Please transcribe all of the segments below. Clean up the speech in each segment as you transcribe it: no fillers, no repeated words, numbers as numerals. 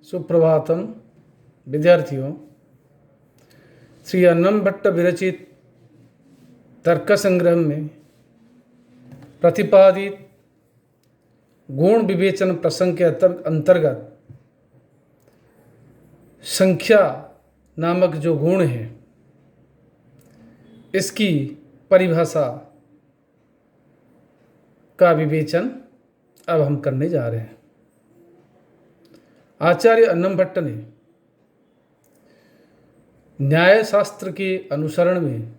सुप्रभातम विद्यार्थियों। श्री अन्नम भट्ट विरचित तर्क संग्रह में प्रतिपादित गुण विवेचन प्रसंग के अंतर्गत संख्या नामक जो गुण है, इसकी परिभाषा का विवेचन अब हम करने जा रहे हैं। आचार्य अन्नम भट्ट ने न्याय शास्त्र के अनुसरण में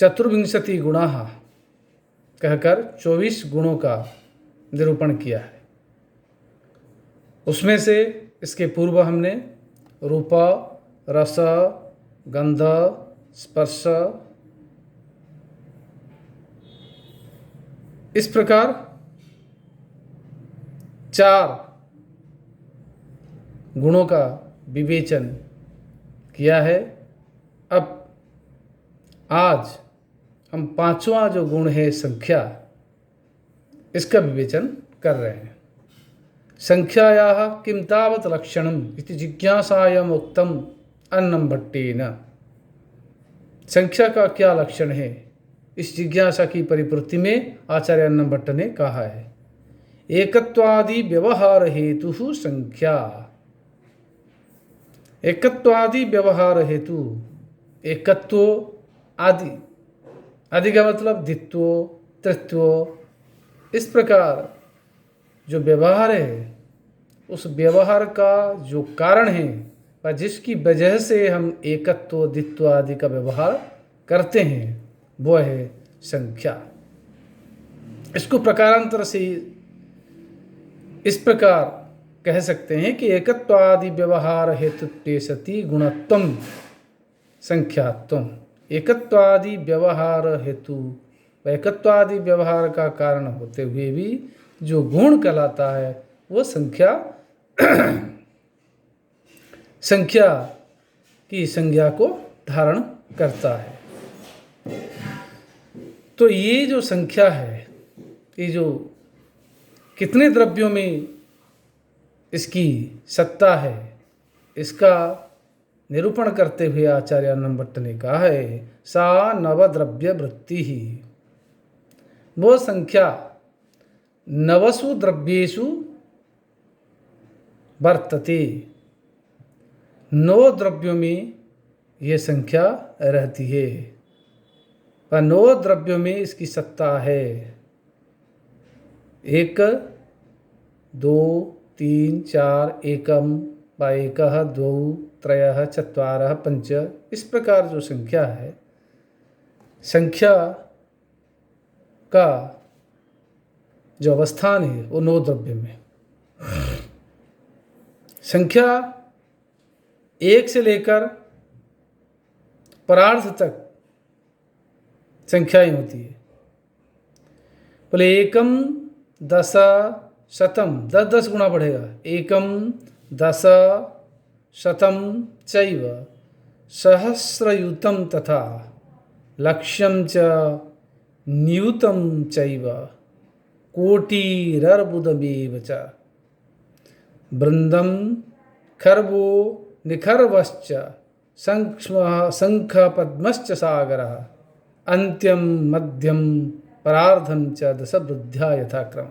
चतुर्विंशति गुणा कहकर 24 गुणों का निरूपण किया है। उसमें से इसके पूर्व हमने रूप, रस, गंध, स्पर्श, इस प्रकार 4 गुणों का विवेचन किया है। अब आज हम 5वां जो गुण है संख्या, इसका विवेचन कर रहे हैं। संख्यायाः किं तावत् लक्षणम् इति जिज्ञासायाम् उक्तम् अन्नम भट्टेन। संख्या का क्या लक्षण है, इस जिज्ञासा की परिपूर्ति में आचार्य अन्नम भट्ट ने कहा है, एकत्वादि व्यवहार हेतु संख्या। एकत्वादि व्यवहार हेतु, एकत्व आदि, आदि का मतलब द्वित्व, तृत्व, इस प्रकार जो व्यवहार है, उस व्यवहार का जो कारण है व जिसकी वजह से हम एकत्व, द्वित्व आदि का व्यवहार करते हैं, वो है संख्या। इसको प्रकारांतर से इस प्रकार कह सकते हैं कि एकत्वादि व्यवहार हेतुत्वे सति गुणत्वम संख्यात्वम। एकत्वादि व्यवहार हेतु व एकत्वादि व्यवहार का कारण होते हुए भी जो गुण कहलाता है, वो संख्या संख्या की संज्ञा को धारण करता है। तो ये जो संख्या है, ये जो कितने द्रव्यों में इसकी सत्ता है, इसका निरूपण करते हुए आचार्य अन्नम भट्ट ने कहा है, सा नवद्रव्य वृत्ति ही। वो संख्या 9 द्रव्येषु वर्तते। 9 द्रव्यों में ये संख्या रहती है व 9 द्रव्यों में इसकी सत्ता है। 1, 2, 3, 4, एकम व एकः, 2, 3, 4, 5, इस प्रकार जो संख्या है, संख्या का जो अवस्थान है वो 9 द्रव्य में। संख्या 1 से लेकर परार्थ तक संख्याएं होती है। बोले एकम 10 शतम, 10 गुना बढ़ेगा। एकम 10 शतम चैव सहस्रयुतम तथा लक्ष्यम च नियुतम चैव कोटिरर्बुदमेव च वृंदम खर्वो निखर्वश्च शंख पद्मश्च सागरः अंत्यम मध्यम परार्धम च 10 वृद्ध्या यथाक्रम।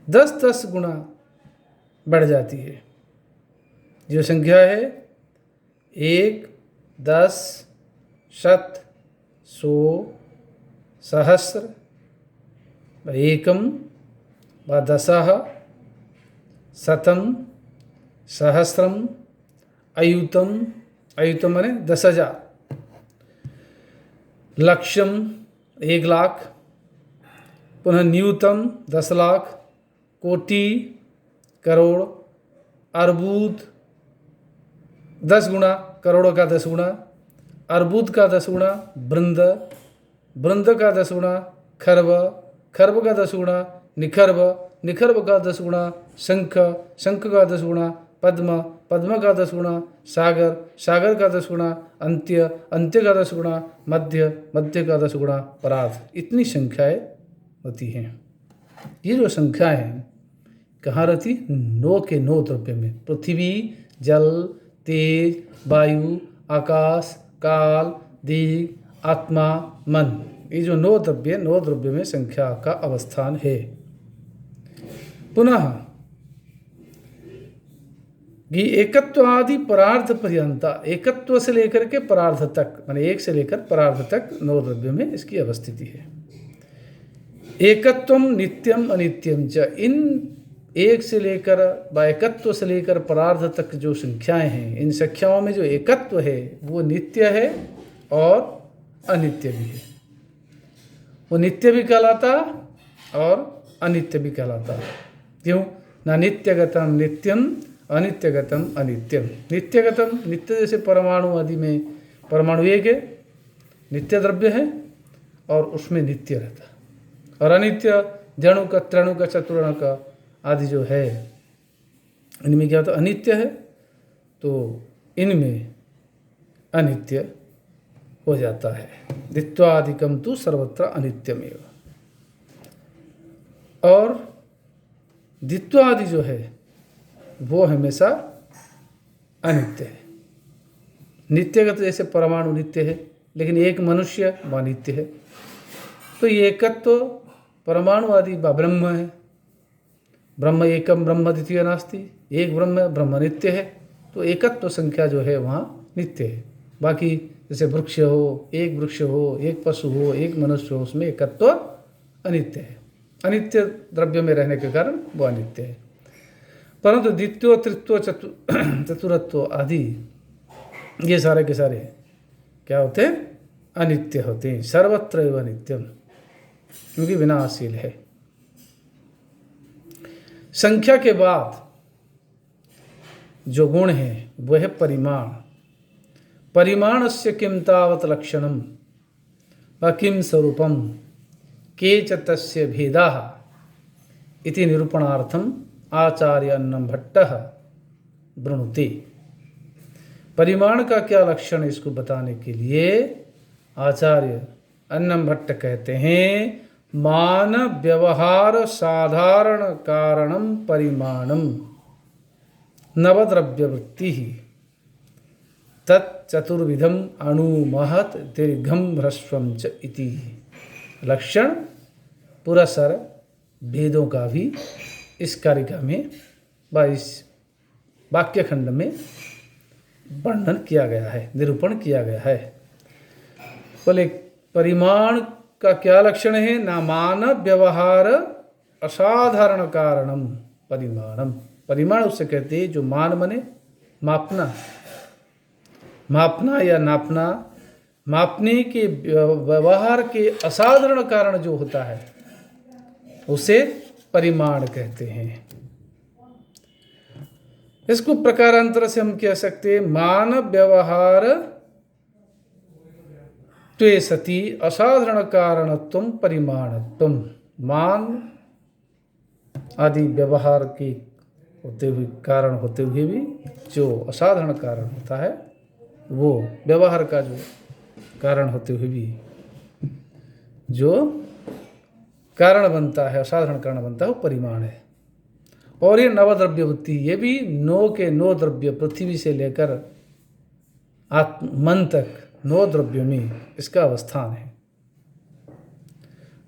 10 गुना बढ़ जाती है जो संख्या है। 1, 10, शत, 100, सहस्र, एकम व 10, शतम, सहस्रम, अयुतम, अयुतम माने 10,000, लक्ष्यम 1 लाख, पुनः न्यूतम 10 लाख, कोटि करोड़, अर्बुद 10 गुना, करोड़ों का 10 गुना, अर्बुद का 10 गुना, वृंद, वृंद का 10 गुना, खर्व, खर्व का 10 गुना, निखर्व, निखर्व का 10 गुना, शंख, शंख का 10 गुना, पद्म, पद्म का 10 गुना, सागर, सागर का 10 गुना, अंत्य, अंत्य का 10 गुना, मध्य, मध्य का 10 गुना, परार्थ। इतनी संख्याएं होती हैं। ये जो संख्या है, कहाँ रहती? नो के नो द्रव्य में। पृथ्वी, जल, तेज, वायु, आकाश, काल, दिग, आत्मा, मन, ये जो नौ द्रव्य में संख्या का अवस्थान है। पुनः कि एकत्व आदि परार्थ पर्यंता, एकत्व से लेकर के परार्थ तक, माने एक से लेकर परार्थ तक नौ द्रव्य में इसकी अवस्थिति है। एकत्वम नित्यम अनित्यम च, इन एक से लेकर व एकत्व से लेकर परार्थ तक जो संख्याएं हैं, इन संख्याओं में जो एकत्व है वो नित्य है और अनित्य भी है। वो नित्य भी कहलाता और अनित्य भी कहलाता। क्यों? ना नित्यगतम नित्यम अनित्यगतम अनित्यम। नित्यगतम, नित्य जैसे परमाणु आदि में, परमाणु एक है, नित्य द्रव्य है और उसमें नित्य रहता। और अनित्य जणु का, त्रणु का, चतुर्ण का आदि जो है, इनमें क्या होता? अनित्य है, तो इनमें अनित्य हो जाता है। द्वित्वादिकम तु सर्वत्र अनित्यमेव। और द्वित्वादि जो है वो हमेशा अनित्य है। नित्यगत जैसे परमाणु नित्य है, लेकिन एक मनुष्य वह नित्य है। तो ये एकत्व परमाणु आदि व ब्रह्म है। ब्रह्म एकम ब्रह्म द्वितीय नास्ति, एक ब्रह्म, ब्रह्म नित्य है। तो एकत्व संख्या जो है वहाँ नित्य है। बाकी जैसे वृक्ष हो, एक वृक्ष हो, एक पशु हो, एक मनुष्य हो, उसमें एकत्व अनित्य है। अनित्य द्रव्य में रहने के कारण वो अनित्य है। परंतु द्वित्व, तृत्व, चतुरत्व आदि ये सारे के सारे क्या होते हैं? अनित्य होते हैं। सर्वत्र एव नित्यम, क्योंकि विनाशील है। संख्या के बाद जो गुण है वह है परिमाण। परिमाणस्य किं तावत् लक्षणम व किं स्वरूपम के च तस्य भेदाः इति निरूपणार्थम आचार्य अन्नम भट्टः वृणुते। परिमाण का क्या लक्षण, इसको बताने के लिए आचार्य अन्नम भट्ट कहते हैं, मान व्यवहार साधारण कारणम परिमाणम नवद्रव्यवृत्ति तत्चतुर्विधम अणु महत दीर्घम ह्रस्वम च इति। लक्षण पुरस्सर भेदों का भी इस कारिका में व इस वाक्यखंड में वर्णन किया गया है, निरूपण किया गया है। बोले परिमाण का क्या लक्षण है? ना मान व्यवहार असाधारण कारणम परिमाणम। परिमाण उससे कहते हैं जो मान मने मापना, मापना या नापना, मापने के व्यवहार के असाधारण कारण जो होता है उसे परिमाण कहते हैं। इसको प्रकारांतर से हम कह सकते हैं, मान व्यवहार त्वे सति असाधारण कारणत्वम परिमाणत्वम। मान आदि व्यवहार के होते हुए, कारण होते हुए भी जो असाधारण कारण होता है, वो व्यवहार का जो कारण होते हुए भी जो कारण बनता है, असाधारण कारण बनता है, वो परिमाण है। और ये नवद्रव्यवृत्ति, ये भी नौ के नौ द्रव्य, पृथ्वी से लेकर मन तक नौ द्रव्यों में इसका अवस्थान है।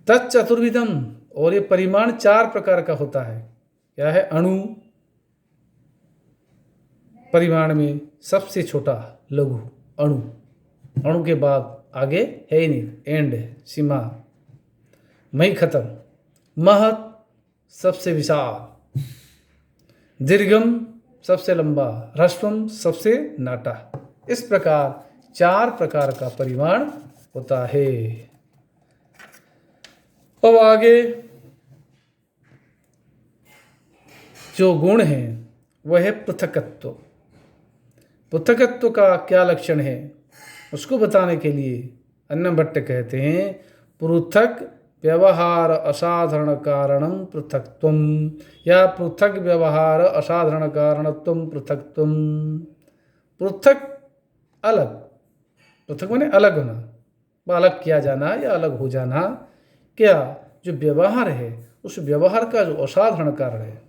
तत्चतुर्विधम, और ये परिमाण 4 प्रकार का होता है। क्या है? अणु परिमाण में सबसे छोटा लघु अणु, अणु के बाद आगे है ही नहीं, एंड है, सीमा, मई खत्म। महत सबसे विशाल, दीर्घम सबसे लंबा, ह्रस्वम सबसे नाटा। इस प्रकार 4 प्रकार का परिमाण होता है। अब आगे जो गुण है वह है पृथकत्व। पृथकत्व का क्या लक्षण है उसको बताने के लिए अन्नम भट्ट कहते हैं, पृथक व्यवहार असाधारण कारणम पृथक्त्वम, या पृथक व्यवहार असाधारण कारणत्वम पृथक्त्वम। पृथक अलग, पृथक माने अलग होना, अलग किया जाना या अलग हो जाना। क्या? जो व्यवहार है उस व्यवहार का जो असाधारण कारण है,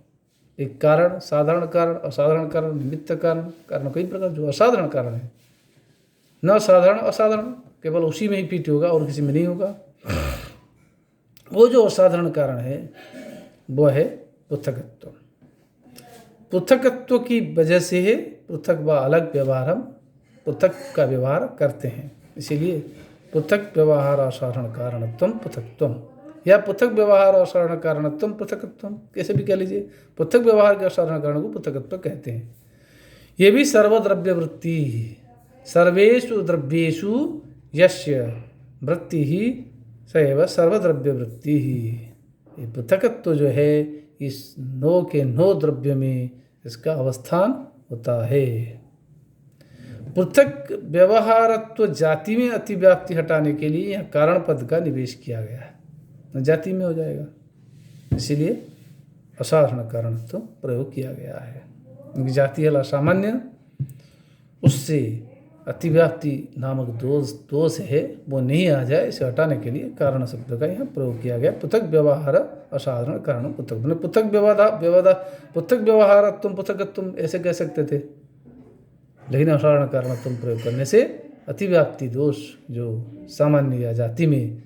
एक कारण, साधारण कारण, असाधारण कारण, निमित्त कारण, कारण कई प्रकार। जो असाधारण कारण है, न साधारण असाधारण, केवल उसी में ही फिट होगा और किसी में नहीं होगा। वो जो असाधारण कारण है वो है पृथकत्व। पृथकत्व की वजह से है पृथक व अलग व्यवहार, हम पृथक का व्यवहार करते हैं। इसीलिए पृथक व्यवहार असाधारण कारणत्वम पृथकत्वम, या पृथक व्यवहार असाधारण कारणत्वम पृथकत्वम, कैसे भी कह लीजिए। पृथक व्यवहार के असाधारण कारण को पृथकत्व कहते हैं। ये भी सर्वद्रव्य वृत्ति, सर्वेषु द्रव्येषु यस्य वृत्ति ही सैव सर्वद्रव्य वृत्ति ही। ये पृथकत्व जो है इस नो के नो द्रव्य में इसका अवस्थान होता है। पृथक व्यवहारत्व जाति में अतिव्याप्ति हटाने के लिए यहाँ कारण पद का निवेश किया गया है, जाति में हो जाएगा, इसीलिए असाधारण कारण तो प्रयोग किया गया है। जाति है सामान्य, उससे अतिव्याप्ति नामक दोष है वो नहीं आ जाए, इसे हटाने के लिए कारण शब्द का यहाँ प्रयोग किया गया। पृथक व्यवहार असाधारण कारण पृथक, मैंने पृथक व्यवहार तुम पृथकत्व ऐसे कह सकते थे, लेकिन असाधारण कारण तुम प्रयोग करने से अतिव्याप्ति दोष जो सामान्य या जाति में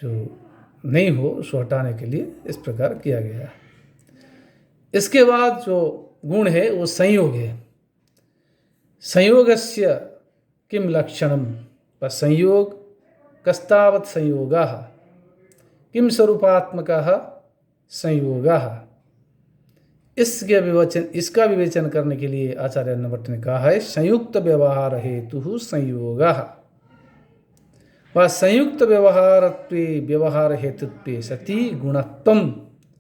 जो नहीं हो उसको हटाने के लिए इस प्रकार किया गया। इसके बाद जो गुण है वो संयोग है। संयोगस्य किम लक्षणम, संयोग कस्तावत् संयोगाः, किम स्वरूपात्मकः संयोगाः। इसका विवेचन करने के लिए आचार्य अन्नभट्ट ने कहा है संयुक्त व्यवहार हेतु संयोगाः व संयुक्त व्यवहार हेतुत्वे सति गुणत्वम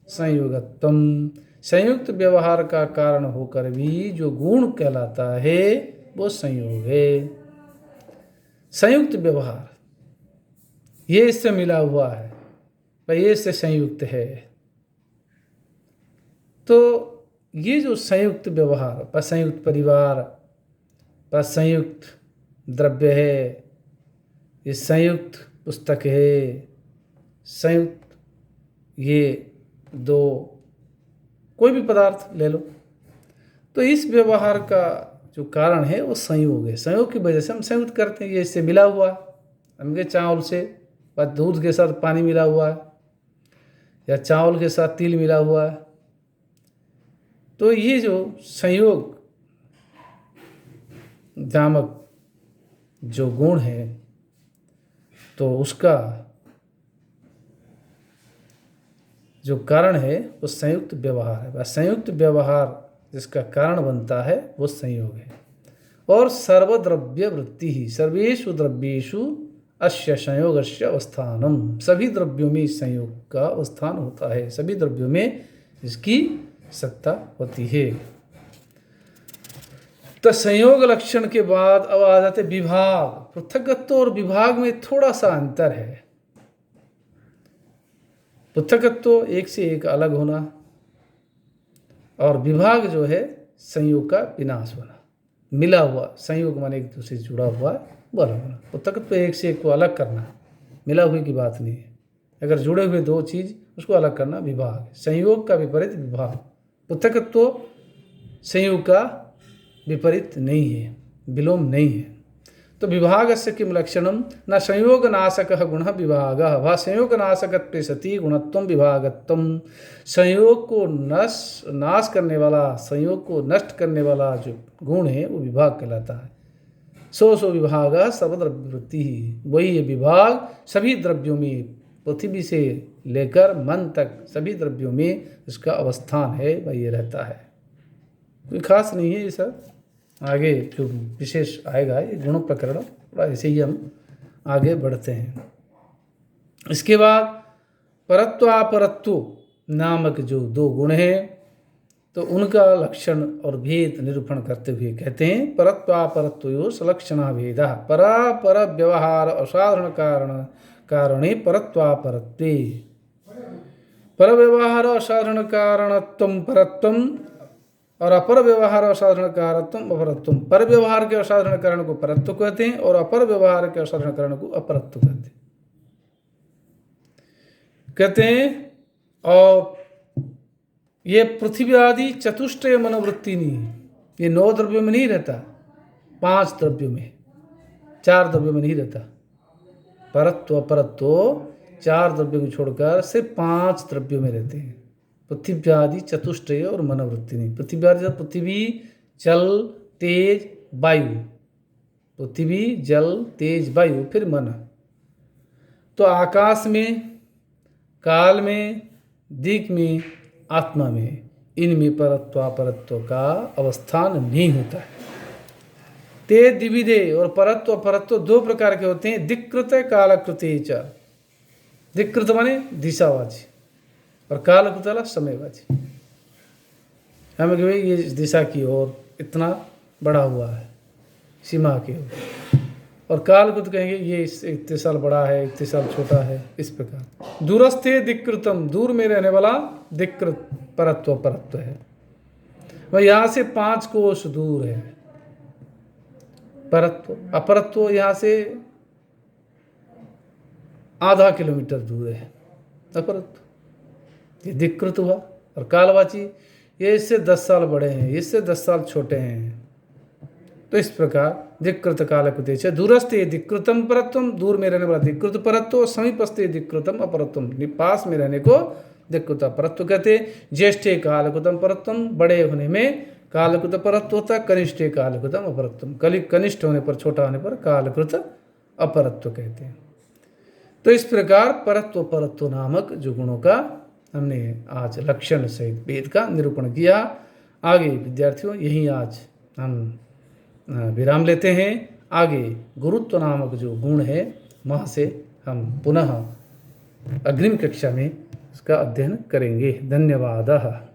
संयोगत्वम। संयुक्त व्यवहार का कारण होकर भी जो गुण कहलाता है वो संयोग है। संयुक्त व्यवहार ये इससे मिला हुआ है, भाई ये इससे संयुक्त है, तो ये जो संयुक्त व्यवहार, संयुक्त परिवार, संयुक्त द्रव्य है, ये संयुक्त पुस्तक है, संयुक्त ये दो कोई भी पदार्थ ले लो, तो इस व्यवहार का जो कारण है वो संयोग है। संयोग की वजह से हम संयुक्त करते हैं। ये इससे मिला हुआ, हमके चावल से दूध के साथ पानी मिला हुआ है, या चावल के साथ तिल मिला हुआ है, तो ये जो संयोग नामक जो गुण है तो उसका जो कारण है वो संयुक्त व्यवहार है। संयुक्त व्यवहार जिसका कारण बनता है वो संयोग है। और सर्वद्रव्य वृत्ति ही सर्वेषु द्रव्येषु अस्य संयोगस्य अवस्थानम, सभी द्रव्यों में इस संयोग का अवस्थान होता है, सभी द्रव्यों में इसकी सत्ता होती है। तो संयोग लक्षण के बाद अब आ जाते विभाग। पृथकत्व और विभाग में थोड़ा सा अंतर है। पृथकत्व एक से एक अलग होना, और विभाग जो है संयोग का विनाश होना, मिला हुआ। संयोग माने एक दूसरे से जुड़ा हुआ है वो अलग होना। पृथकत्व एक से एक को अलग करना, मिला हुए की बात नहीं है। अगर जुड़े हुए दो चीज उसको अलग करना विभाग है। संयोग का विपरीत विभाग। पृथकत्व संयोग का विपरीत नहीं है, विलोम नहीं है। तो विभागस्य किम लक्षणम, न संयोगनाशकः गुणः विभागः वा संयोगनाशकत्वे सति गुणत्वं विभागत्वं। संयोग को नाश करने वाला, संयोग को नष्ट करने वाला जो गुण है वो विभाग कहलाता है। सो विभागः सर्वद्रव्य वृत्ति ही, वही है विभाग सभी द्रव्यों में, पृथ्वी से लेकर मन तक सभी द्रव्यों में इसका अवस्थान है, वही ये रहता है। कोई खास नहीं है ये सब। आगे जो विशेष आएगा ये गुण प्रकरण, थोड़ा ऐसे ही हम आगे बढ़ते हैं। इसके बाद परत्वापरत्व नामक जो दो गुण हैं तो उनका लक्षण और भेद निरूपण करते हुए कहते हैं परत्वापरत्वयोः सलक्षणः भेदः परापर व्यवहार असाधारण कारणे परत्वापरत्वे। पर व्यवहार असाधारण कारणत्वं परत्वं और अपर व्यवहार असाधारण कारणत्वं अपरत्वं। पर व्यवहार के असाधारण कारण को परत्व कहते हैं और अपर व्यवहार के असाधारण कारण को अपरत्व कहते हैं। और ये पृथ्वी आदि चतुष्टय मनोवृत्ति नहीं, ये 9 द्रव्यों में नहीं रहता, 5 द्रव्यों में, 4 द्रव्यों में नहीं रहता। परत्व अपरत्व 4 द्रव्यों को छोड़कर सिर्फ 5 द्रव्यों में रहते हैं। पृथ्वी आदि चतुष्टय और मनोवृत्ति नहीं। पृथ्वी आदि पृथ्वी, जल, तेज, वायु, पृथ्वी, जल, तेज, वायु, फिर मन। तो आकाश में, काल में, दिक् में, आत्मा में, इनमें परत्व अपरत्व का अवस्थान नहीं होता है। ते द्विविधे, और परत्व अपरत्व 2 प्रकार के होते हैं। दिक्कृत कालकृत च। दिक्कृत माने दिशावाची और कालकृत वाला समयवाची। हमें कि भाई ये इस दिशा की ओर इतना बढ़ा हुआ है, सीमा की ओर, और कालकृत कहेंगे ये इतने साल बड़ा है, इतने साल छोटा है, इस प्रकार। दूरस्थे दिक्कृतम, दूर में रहने वाला दिक्कृत परत्व परत्व है। वह यहाँ से 5 कोश दूर है परत्व। अपरत्व यहाँ से आधा किलोमीटर दूर है अपरत्व। ये दिक्कृत हुआ। और कालवाची, ये इससे 10 साल बड़े हैं, इससे 10 साल छोटे हैं। तो इस प्रकार दिक्कृत कालकृत दूरस्थे दिक्कृतम परत्वम, दूर में रहने वाला दिक्कृत परत्व, समीपस्थे दिक्कृतम अपरत्वम, पास में रहने को दिक्कृत परत्व कहते। ज्येष्ठे कालकृतम परत्वम, बड़े होने में कालकृत परत्व होता है। कनिष्ठे कालकृतम अपरत्वम, कनिष्ठ होने पर, छोटा होने पर कालकृत अपरत्व कहते हैं। तो इस प्रकार परत्व परत्व नामक जो गुणों का हमने आज लक्षण सहित भेद का निरूपण किया। आगे विद्यार्थियों यहीं आज हम विराम लेते हैं। आगे गुरुत्व नामक जो गुण है वहाँ से हम पुनः अग्रिम कक्षा में इसका अध्ययन करेंगे। धन्यवाद।